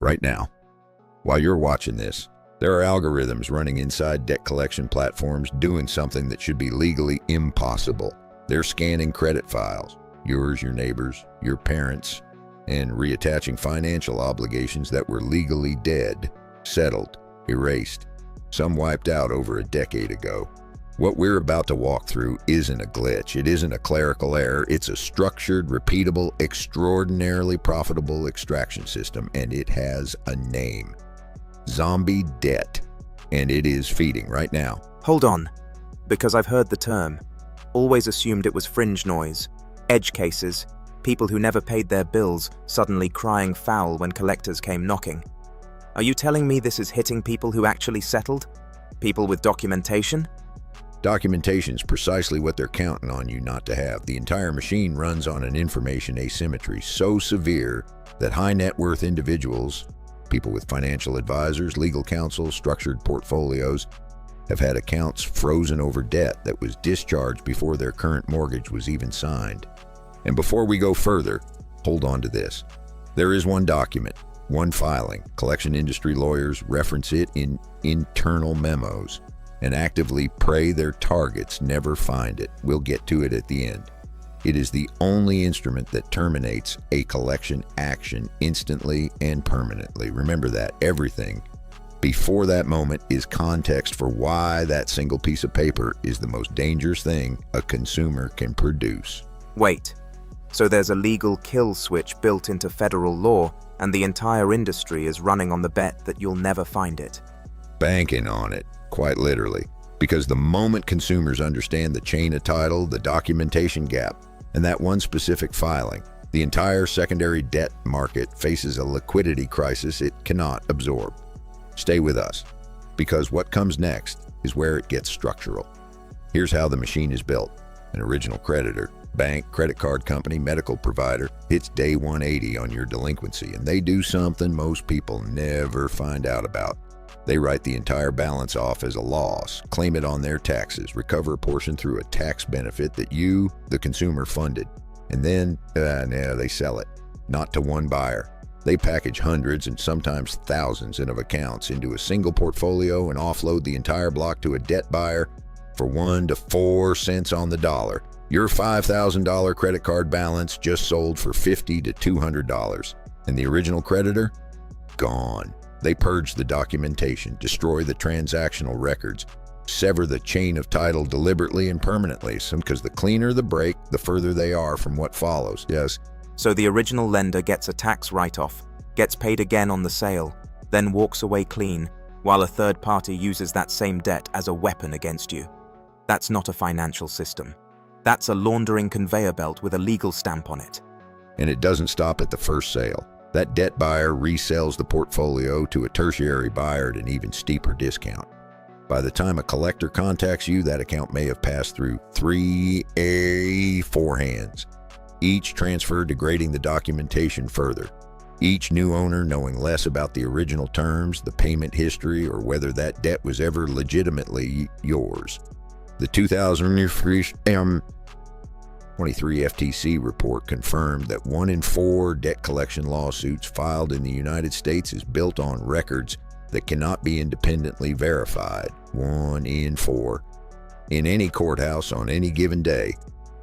right now. While you're watching this, there are algorithms running inside debt collection platforms doing something that should be legally impossible. They're scanning credit files, yours, your neighbors, your parents, and reattaching financial obligations that were legally dead, settled, erased, some wiped out over a decade ago. What we're about to walk through isn't a glitch. It isn't a clerical error. It's a structured, repeatable, extraordinarily profitable extraction system, and it has a name. Zombie debt. And it is feeding right now. Hold on, because I've heard the term. Always assumed it was fringe noise, edge cases, people who never paid their bills suddenly crying foul when collectors came knocking. Are you telling me this is hitting people who actually settled? People with documentation? Documentation's precisely what they're counting on you not to have. The entire machine runs on an information asymmetry so severe that high net worth individuals, people with financial advisors, legal counsel, structured portfolios, have had accounts frozen over debt that was discharged before their current mortgage was even signed. And before we go further, hold on to this. There is one document, one filing. Collection industry lawyers reference it in internal memos and actively pray their targets never find it. We'll get to it at the end. It is the only instrument that terminates a collection action instantly and permanently. Remember that. Everything before that moment is context for why that single piece of paper is the most dangerous thing a consumer can produce. Wait, so there's a legal kill switch built into federal law, and the entire industry is running on the bet that you'll never find it? Banking on it, quite literally. Because the moment consumers understand the chain of title, the documentation gap, and that one specific filing, the entire secondary debt market faces a liquidity crisis it cannot absorb. Stay with us, because what comes next is where it gets structural. Here's how the machine is built. An original creditor, bank, credit card company, medical provider, hits day 180 on your delinquency, and they do something most people never find out about. They write the entire balance off as a loss, claim it on their taxes, recover a portion through a tax benefit that you, the consumer, funded, and then they sell it, not to one buyer. They package hundreds and sometimes thousands of accounts into a single portfolio and offload the entire block to a debt buyer for 1 to 4 cents on the dollar. Your $5,000 credit card balance just sold for $50 to $200, and the original creditor? Gone. They purge the documentation, destroy the transactional records, sever the chain of title deliberately and permanently, because the cleaner the break, the further they are from what follows. Yes. So the original lender gets a tax write-off, gets paid again on the sale, then walks away clean, while a third party uses that same debt as a weapon against you. That's not a financial system. That's a laundering conveyor belt with a legal stamp on it. And it doesn't stop at the first sale. That debt buyer resells the portfolio to a tertiary buyer at an even steeper discount. By the time a collector contacts you, that account may have passed through 4 hands, each transfer degrading the documentation further, each new owner knowing less about the original terms, the payment history, or whether that debt was ever legitimately yours. The 2023 FTC report confirmed that 1 in 4 debt collection lawsuits filed in the United States is built on records that cannot be independently verified. 1 in 4. In any courthouse on any given day,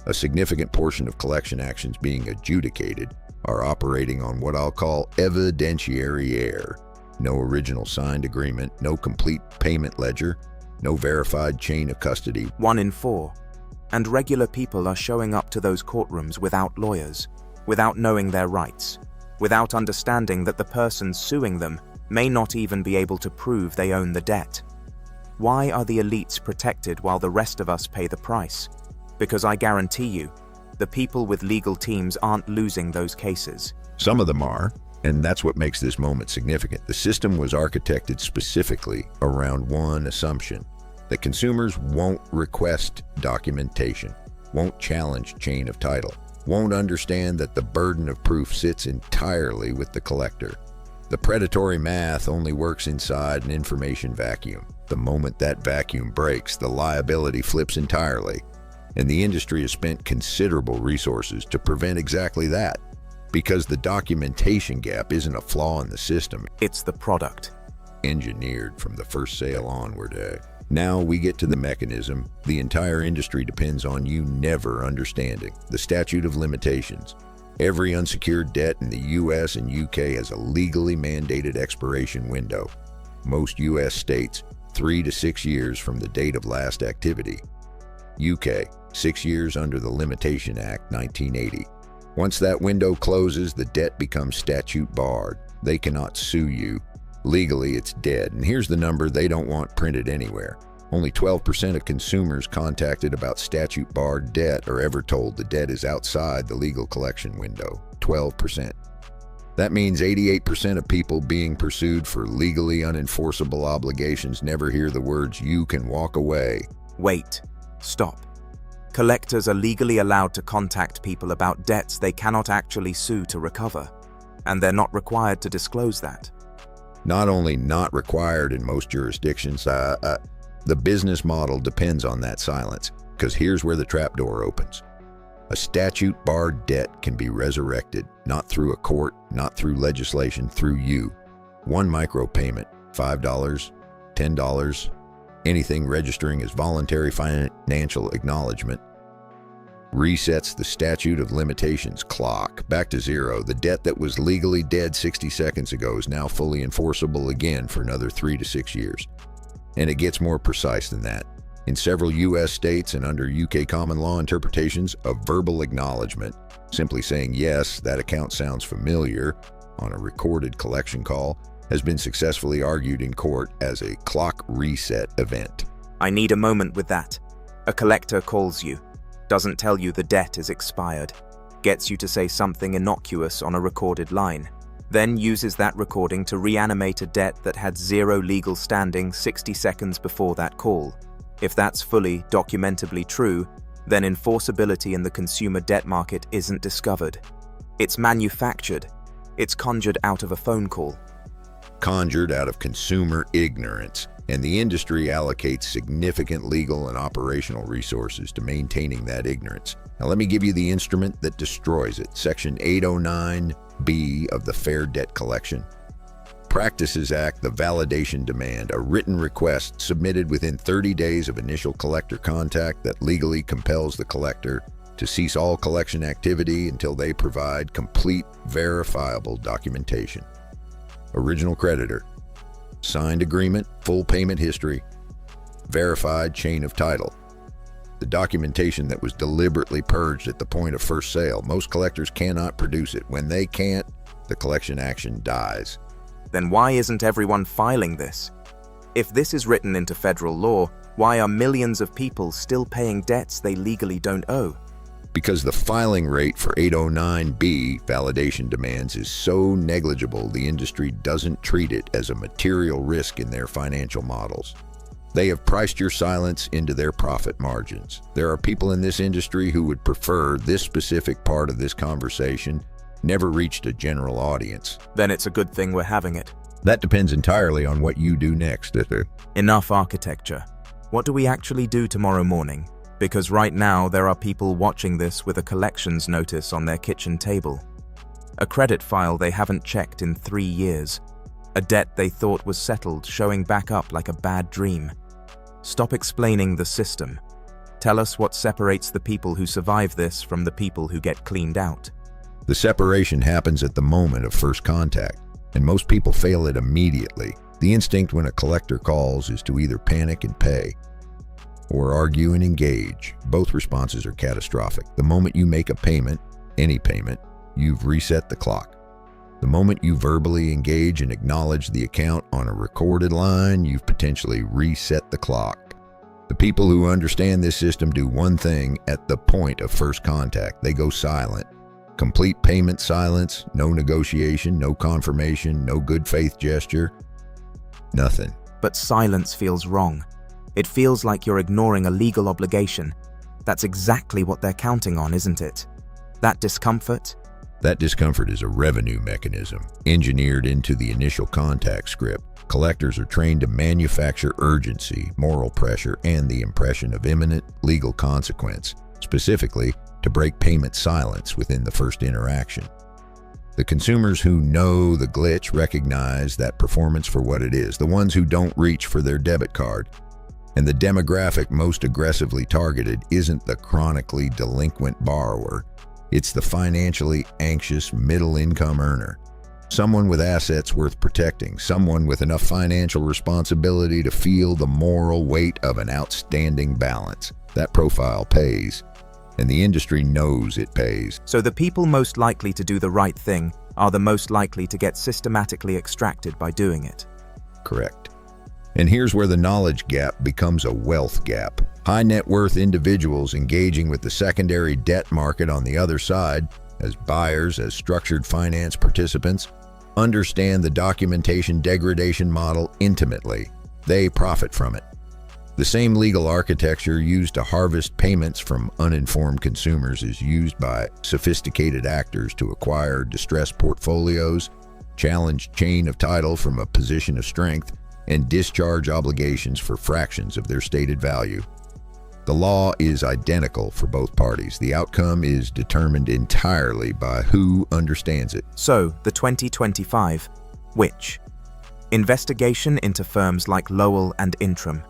a significant portion of collection actions being adjudicated are operating on what I'll call evidentiary air. No original signed agreement, no complete payment ledger, no verified chain of custody. 1 in 4. And regular people are showing up to those courtrooms without lawyers, without knowing their rights, without understanding that the person suing them may not even be able to prove they own the debt. Why are the elites protected while the rest of us pay the price? Because I guarantee you, the people with legal teams aren't losing those cases. Some of them are, and that's what makes this moment significant. The system was architected specifically around one assumption: that consumers won't request documentation, won't challenge chain of title, won't understand that the burden of proof sits entirely with the collector. The predatory math only works inside an information vacuum. The moment that vacuum breaks, the liability flips entirely, and the industry has spent considerable resources to prevent exactly that. Because the documentation gap isn't a flaw in the system. It's the product. Engineered from the first sale onward. Now we get to the mechanism. The entire industry depends on you never understanding the statute of limitations. Every unsecured debt in the US and UK has a legally mandated expiration window. Most US states, 3 to 6 years from the date of last activity. UK, 6 years under the Limitation Act 1980. Once that window closes, the debt becomes statute barred. They cannot sue you. Legally, it's dead. And here's the number they don't want printed anywhere. Only 12% of consumers contacted about statute-barred debt are ever told the debt is outside the legal collection window. 12%. That means 88% of people being pursued for legally unenforceable obligations never hear the words, "You can walk away." Wait. Stop. Collectors are legally allowed to contact people about debts they cannot actually sue to recover, and they're not required to disclose that. Not only not required in most jurisdictions, the business model depends on that silence, because here's where the trapdoor opens. A statute-barred debt can be resurrected, not through a court, not through legislation, through you. One micropayment, $5, $10, anything registering as voluntary financial acknowledgment, resets the statute of limitations clock back to zero. The debt that was legally dead 60 seconds ago is now fully enforceable again for another 3 to 6 years. And it gets more precise than that. In several US states and under UK common law interpretations, a verbal acknowledgement, simply saying, "Yes, that account sounds familiar," on a recorded collection call, has been successfully argued in court as a clock reset event. I need a moment with that. A collector calls you, doesn't tell you the debt is expired, gets you to say something innocuous on a recorded line, then uses that recording to reanimate a debt that had zero legal standing 60 seconds before that call. If that's fully, documentably true, then enforceability in the consumer debt market isn't discovered. It's manufactured. It's conjured out of a phone call. Conjured out of consumer ignorance, and the industry allocates significant legal and operational resources to maintaining that ignorance. Now let me give you the instrument that destroys it. Section 809B of the Fair Debt Collection Practices Act, the validation demand, a written request submitted within 30 days of initial collector contact that legally compels the collector to cease all collection activity until they provide complete, verifiable documentation. Original creditor, signed agreement, full payment history, verified chain of title. The documentation that was deliberately purged at the point of first sale. Most collectors cannot produce it. When they can't, the collection action dies. Then why isn't everyone filing this? If this is written into federal law, why are millions of people still paying debts they legally don't owe? Because the filing rate for 809B validation demands is so negligible, the industry doesn't treat it as a material risk in their financial models. They have priced your silence into their profit margins. There are people in this industry who would prefer this specific part of this conversation never reached a general audience. Then it's a good thing we're having it. That depends entirely on what you do next. Enough architecture. What do we actually do tomorrow morning? Because right now there are people watching this with a collections notice on their kitchen table. A credit file they haven't checked in 3 years. A debt they thought was settled showing back up like a bad dream. Stop explaining the system. Tell us what separates the people who survive this from the people who get cleaned out. The separation happens at the moment of first contact, and most people fail it immediately. The instinct when a collector calls is to either panic and pay, or argue and engage. Both responses are catastrophic. The moment you make a payment, any payment, you've reset the clock. The moment you verbally engage and acknowledge the account on a recorded line, you've potentially reset the clock. The people who understand this system do one thing at the point of first contact. They go silent. Complete payment silence, no negotiation, no confirmation, no good faith gesture, nothing. But silence feels wrong. It feels like you're ignoring a legal obligation. That's exactly what they're counting on, isn't it? That discomfort? That discomfort is a revenue mechanism engineered into the initial contact script. Collectors are trained to manufacture urgency, moral pressure, and the impression of imminent legal consequence, specifically to break payment silence within the first interaction. The consumers who know the glitch recognize that performance for what it is, the ones who don't reach for their debit card. And the demographic most aggressively targeted isn't the chronically delinquent borrower, it's the financially anxious middle-income earner. Someone with assets worth protecting, someone with enough financial responsibility to feel the moral weight of an outstanding balance. That profile pays, and the industry knows it pays. So the people most likely to do the right thing are the most likely to get systematically extracted by doing it. Correct. And here's where the knowledge gap becomes a wealth gap. High net worth individuals engaging with the secondary debt market on the other side, as buyers, as structured finance participants, understand the documentation degradation model intimately. They profit from it. The same legal architecture used to harvest payments from uninformed consumers is used by sophisticated actors to acquire distressed portfolios, challenge chain of title from a position of strength, and discharge obligations for fractions of their stated value. The law is identical for both parties. The outcome is determined entirely by who understands it. So, the 2025, which? Investigation into firms like Lowell and Intrum.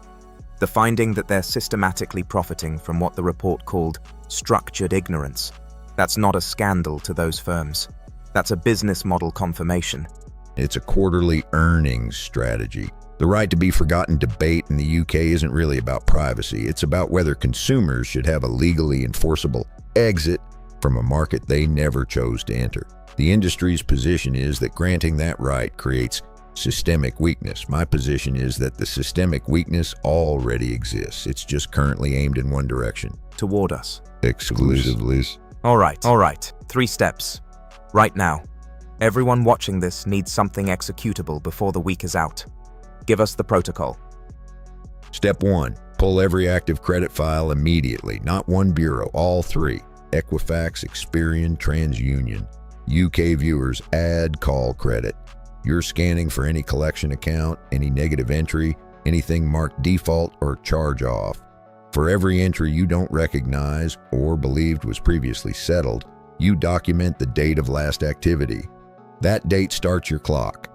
The finding that they're systematically profiting from what the report called structured ignorance. That's not a scandal to those firms. That's a business model confirmation. It's a quarterly earnings strategy. The right to be forgotten debate in the UK isn't really about privacy. It's about whether consumers should have a legally enforceable exit from a market they never chose to enter. The industry's position is that granting that right creates systemic weakness. My position is that the systemic weakness already exists. It's just currently aimed in one direction. Toward us. Exclusively. All right. 3 steps. Right now. Everyone watching this needs something executable before the week is out. Give us the protocol. Step 1. Pull every active credit file immediately. Not one bureau, all 3. Equifax, Experian, TransUnion. UK viewers, add call credit. You're scanning for any collection account, any negative entry, anything marked default or charge off. For every entry you don't recognize or believed was previously settled, you document the date of last activity. That date starts your clock.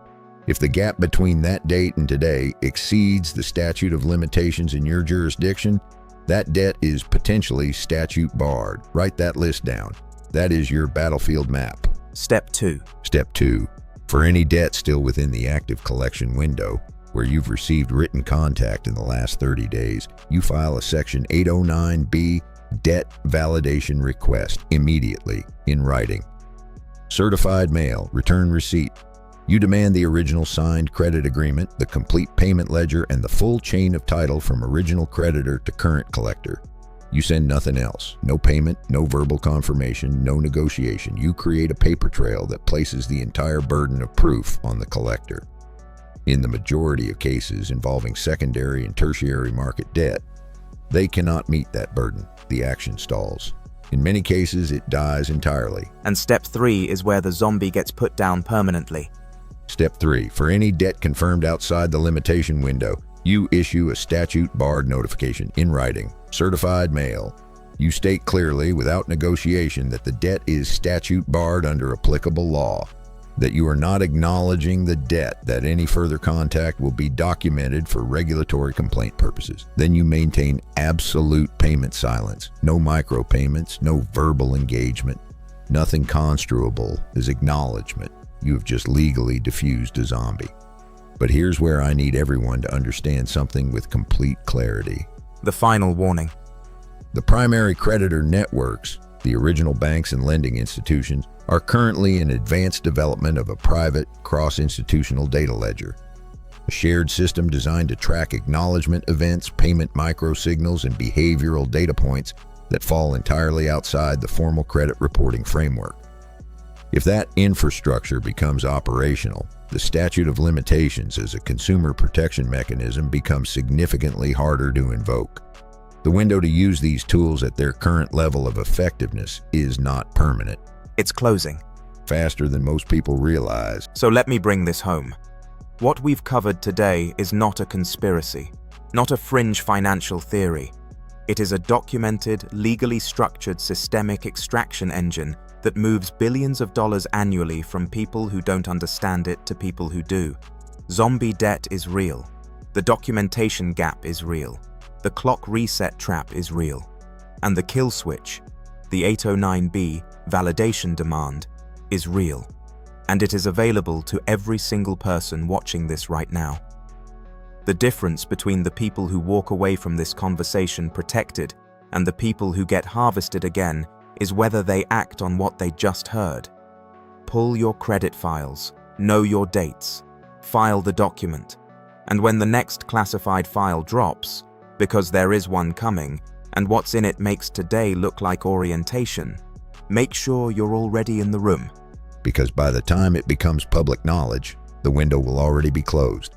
If the gap between that date and today exceeds the statute of limitations in your jurisdiction, that debt is potentially statute barred. Write that list down. That is your battlefield map. Step 2. Step 2. For any debt still within the active collection window, where you've received written contact in the last 30 days, you file a Section 809B debt validation request immediately in writing. Certified mail, return receipt. You demand the original signed credit agreement, the complete payment ledger, and the full chain of title from original creditor to current collector. You send nothing else. No payment, no verbal confirmation, no negotiation. You create a paper trail that places the entire burden of proof on the collector. In the majority of cases involving secondary and tertiary market debt, they cannot meet that burden. The action stalls. In many cases, it dies entirely. And step 3 is where the zombie gets put down permanently. Step 3. For any debt confirmed outside the limitation window, you issue a statute-barred notification in writing, certified mail. You state clearly, without negotiation, that the debt is statute-barred under applicable law, that you are not acknowledging the debt, that any further contact will be documented for regulatory complaint purposes. Then you maintain absolute payment silence. No micropayments, no verbal engagement. Nothing construable as acknowledgment. You have just legally diffused a zombie. But here's where I need everyone to understand something with complete clarity. The final warning. The primary creditor networks, the original banks and lending institutions, are currently in advanced development of a private, cross-institutional data ledger. A shared system designed to track acknowledgment events, payment microsignals, and behavioral data points that fall entirely outside the formal credit reporting framework. If that infrastructure becomes operational, the statute of limitations as a consumer protection mechanism becomes significantly harder to invoke. The window to use these tools at their current level of effectiveness is not permanent. It's closing. Faster than most people realize. So let me bring this home. What we've covered today is not a conspiracy, not a fringe financial theory. It is a documented, legally structured systemic extraction engine that moves billions of dollars annually from people who don't understand it to people who do. Zombie debt is real. The documentation gap is real. The clock reset trap is real. And the kill switch, the 809B validation demand, is real. And it is available to every single person watching this right now. The difference between the people who walk away from this conversation protected and the people who get harvested again is whether they act on what they just heard. Pull your credit files, know your dates, file the document, and when the next classified file drops, because there is one coming, and what's in it makes today look like orientation, make sure you're already in the room. Because by the time it becomes public knowledge, the window will already be closed.